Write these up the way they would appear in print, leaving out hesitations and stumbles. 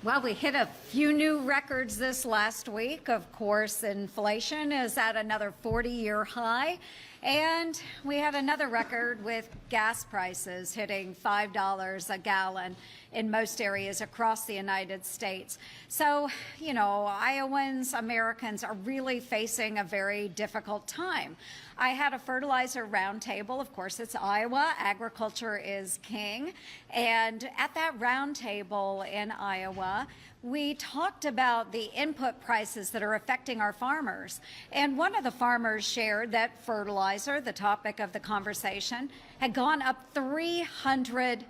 Well, we hit a few new records this last week. Of course, inflation is at another 40-year high. And we had another record with gas prices hitting $5 a gallon in most areas across the United States. So, Iowans, Americans are really facing a very difficult time. I had a fertilizer roundtable. Of course, it's Iowa. Agriculture is king. And at that roundtable in Iowa, we talked about the input prices that are affecting our farmers. And one of the farmers shared that fertilizer, the topic of the conversation, had gone up 300%.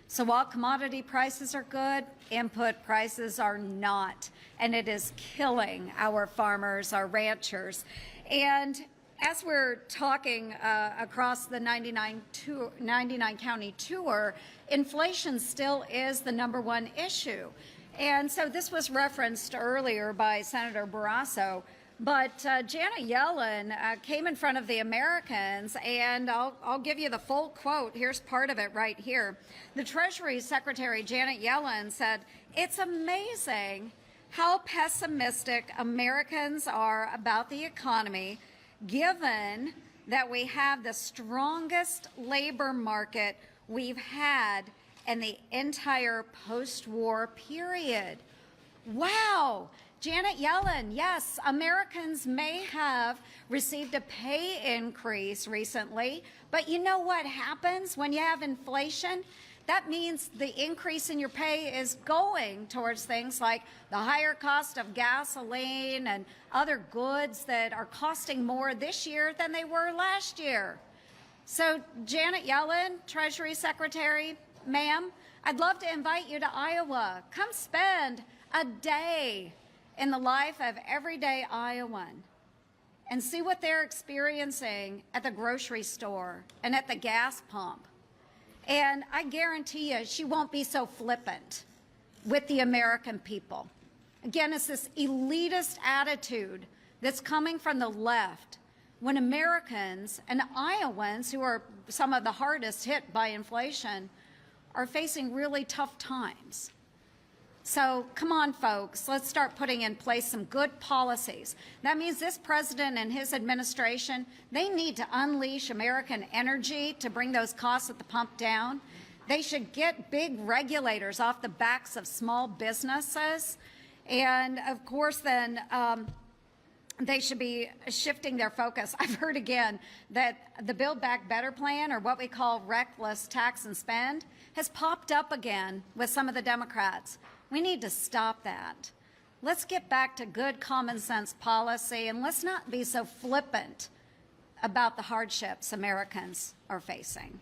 So while commodity prices are good, input prices are not. And it is killing our farmers, our ranchers. And as we're talking across the 99 county tour, inflation still is the #1 issue. And so this was referenced earlier by Senator Barrasso. But Janet Yellen came in front of the Americans, and I'll give you the full quote. Here's part of it right here. The Treasury Secretary, Janet Yellen, said, "It's amazing how pessimistic Americans are about the economy, given that we have the strongest labor market we've had in the entire post-war period." Wow. Janet Yellen, yes, Americans may have received a pay increase recently, but you know what happens when you have inflation? That means the increase in your pay is going towards things like the higher cost of gasoline and other goods that are costing more this year than they were last year. So Janet Yellen, Treasury Secretary, ma'am, I'd love to invite you to Iowa. Come spend a day in the life of everyday Iowan and see what they're experiencing at the grocery store and at the gas pump. And I guarantee you she won't be so flippant with the American people. Again, it's this elitist attitude that's coming from the left when Americans and Iowans, who are some of the hardest hit by inflation, are facing really tough times. So come on, folks, let's start putting in place some good policies. That means this president and his administration, they need to unleash American energy to bring those costs at the pump down. They should get big regulators off the backs of small businesses. And of course, then they should be shifting their focus. I've heard again that the Build Back Better plan, or what we call reckless tax and spend, has popped up again with some of the Democrats. We need to stop that. Let's get back to good common sense policy, and let's not be so flippant about the hardships Americans are facing.